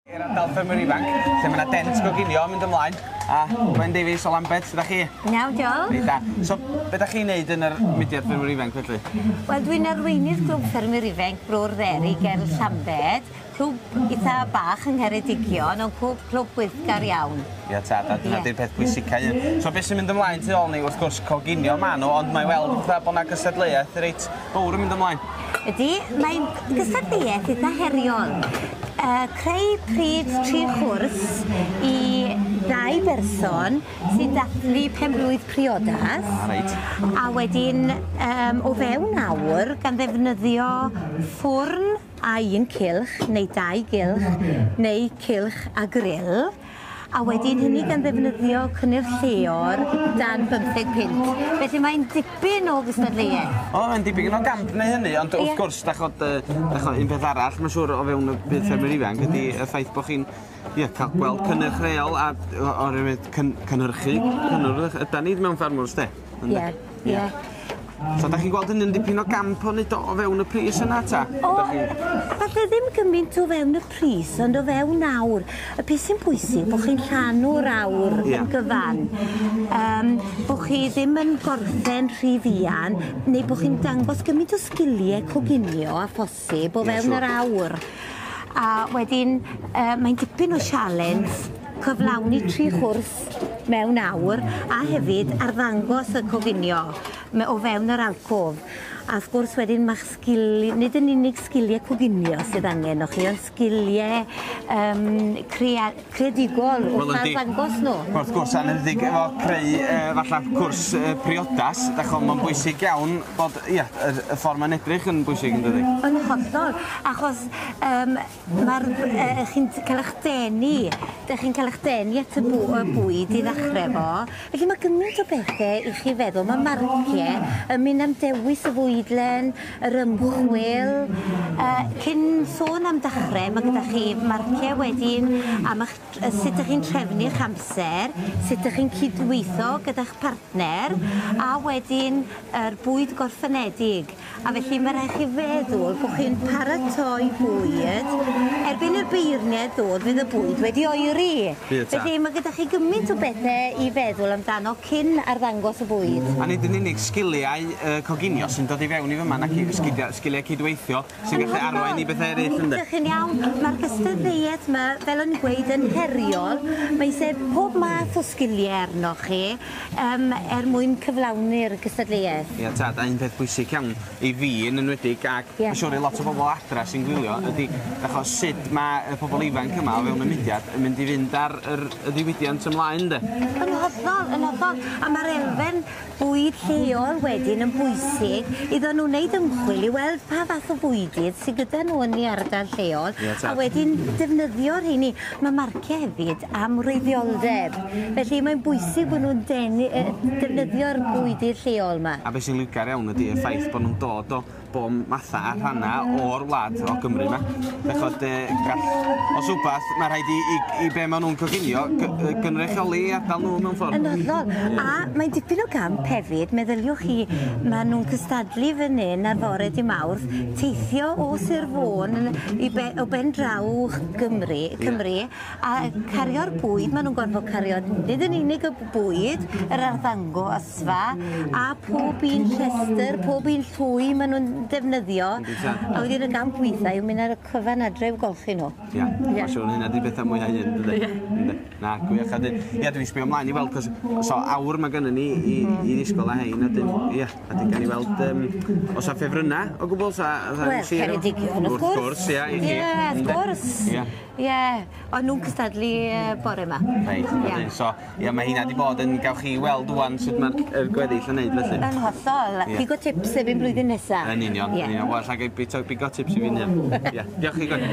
I'r ardal ffermwyr ifanc, lle mae yna dent goginio mynd ymlaen. A Gwen Davies o Lambeth, sut ydych chi? Iawn, diolch. Reit da. So, beth ydych chi'n neud yn yr mudiad ffermwyr ifanc felly? Wel, dwi'n arweinydd clwb ffermwyr ifanc Brwr Dderi ger Llambed. Clwb eitha bach yng Ngheredigion, ond clwb gweithgar iawn. Ia ta, dyna di'r peth pwysicau. So, beth sy'n mynd ymlaen tu ôl ni, wrth gwrs, coginio ma nhw, ond mae weld fatha bod yna gystadleuaeth reit fawr yn mynd ymlaen. Ydy, mae'n gystadleuaeth eitha heriol. Creu pryd tri chwrs i 2 berson sy'n dathlu penblwydd priodas. A wedyn o fewn awr gan ddefnyddio ffwrn a 1 cylch neu 2 gylch neu cylch a grill. A wedyn hynny gan ddefnyddio cynnyrch lleor dan 15 pint. Felly mae'n dipyn o gystadleuaeth. O, mae'n dipyn o gamp neu hynny, ond wrth gwrs, dachod un peth arall, mae'n siŵr o fewn y byd ffermwyr ifanc, ydy y ffaith bod chi'n cael gweld cynnyrch reol a oherwydd cynhyrchu cynnyrch. Yda ni mewn ffermwrs, de? Ie. So, da chi'n gweld hynny'n dipyn o gamp o nid o fewn y pris yna, ta? Falle ddim gymaint o fewn y pris, ond o fewn awr. Y peth sy'n bwysig bod chi'n llanw'r awr yn gyfan. Bod chi ddim yn gorffen rhy fuan, neu bod chi'n dangos gymaint o sgiliau coginio a phosib o fewn yr awr. A wedyn, mae'n dipyn o sialens cyflawni 3 chwrs mewn awr a hefyd arddangos y coginio o fewn yr alcof. A wrth gwrs wedyn mae'ch sgiliau, nid yn unig sgiliau coginio sydd angen o chi, ond sgiliau creadigol wrth arddangos nhw. Wrth gwrs, anheddig efo creu falle cwrs priodas, mae'n bwysig iawn bod y ffordd mae'n edrych yn bwysig yn dydi? Yn hollol, achos chi'n cael eich denu, chi'n cael eich denu at y bwyd i ddechrau fo. Felly mae gymaint o bethau i chi feddwl, mae marciau yn mynd am dewis y fwydlen, yr ymchwil. Cyn sôn am dechrau, mae gyda chi marciau wedyn am sut ydych chi'n trefnu'ch amser, sut ydych chi'n cydweithio gyda'ch partner, a wedyn yr bwyd gorffenedig. A felly mae rhaid chi feddwl bod chi'n paratoi bwyd, erbyn yr beirniau dod fydd y bwyd wedi oeri. Felly mae gyda chi gymaint o bethau i feddwl amdano cyn arddangos y bwyd. A nid yn unig sgiliau coginio sy'n dod i fewn i fyma, na sgiliau cydweithio sy'n gallu arwain i bethau eraill ynddo? Chi'n iawn, mae'r gystadleuaeth yma, fel o'n i'n gweud, yn heriol. Mae eisiau pob math o sgiliau arno chi mwyn cyflawni'r gystadleuaeth. Ia, ta, un peth bwysig iawn i fi yn enwedig, ac mae'n siŵr i lot o bobl adra sy'n gwylio, ydy achos sut mae y pobl ifanc yma o fewn y mudiad yn mynd i fynd ar y ddiwydiant ymlaen, de? Yn hollol. A mae'r elfen bwyd lleol wedyn yn bwysig iddyn nhw wneud ymchwil i weld pa fath o bwydydd sydd gyda nhw yn ei ardal lleol, a wedyn defnyddio'r rheini. Mae marciau hefyd am wreiddioldeb, felly mae'n bwysig bod nhw'n defnyddio'r bwydydd lleol yma. A beth sy'n liwgar iawn ydy y ffaith bod nhw'n dod o bob matha a rhannau o'r wlad o Gymru yma. Bechod, os wbath, mae rhaid i be maen nhw'n coginio gynrychioli ardal nhw mewn ffordd. Yn hollol. A mae'n dipyn o gamp hefyd, meddyliwch chi, maen nhw'n cystadlu fan hyn ar fore dydd Mawrth, teithio o Sir Fôn o ben draw Cymru, a cario'r bwyd, maen nhw'n gorfod cario nid yn unig y bwyd, yr arddangosfa, a pob un rhestr, pob un llwy maen nhw'n defnyddio, a wedyn y gamp weithiau yw'n mynd ar y cyfan adref golchi nhw. Ia, mae'n siŵr hynna di bethau mwy hyn, dydy? Na, gwych. Ia, dwi'n sbio ymlaen i weld, cos so awr mae gennym ni i ddisgwyl a hein, a dyn gan i weld, os a ffefrynnau o gwbl, Wel, Ceredigion, wrth gwrs. Ie, wrth gwrs. Ie, ond nhw'n cystadlu bore yma. Reit, so, mae hynna di bod yn gael chi weld wan sut mae'r gweddill yn neud felly. Yn hollol. Bigo tips efo'n blwyddyn nesaf. Yn union. Wel, llai bigo tips i fi hynny. Diolch chi, Gwen.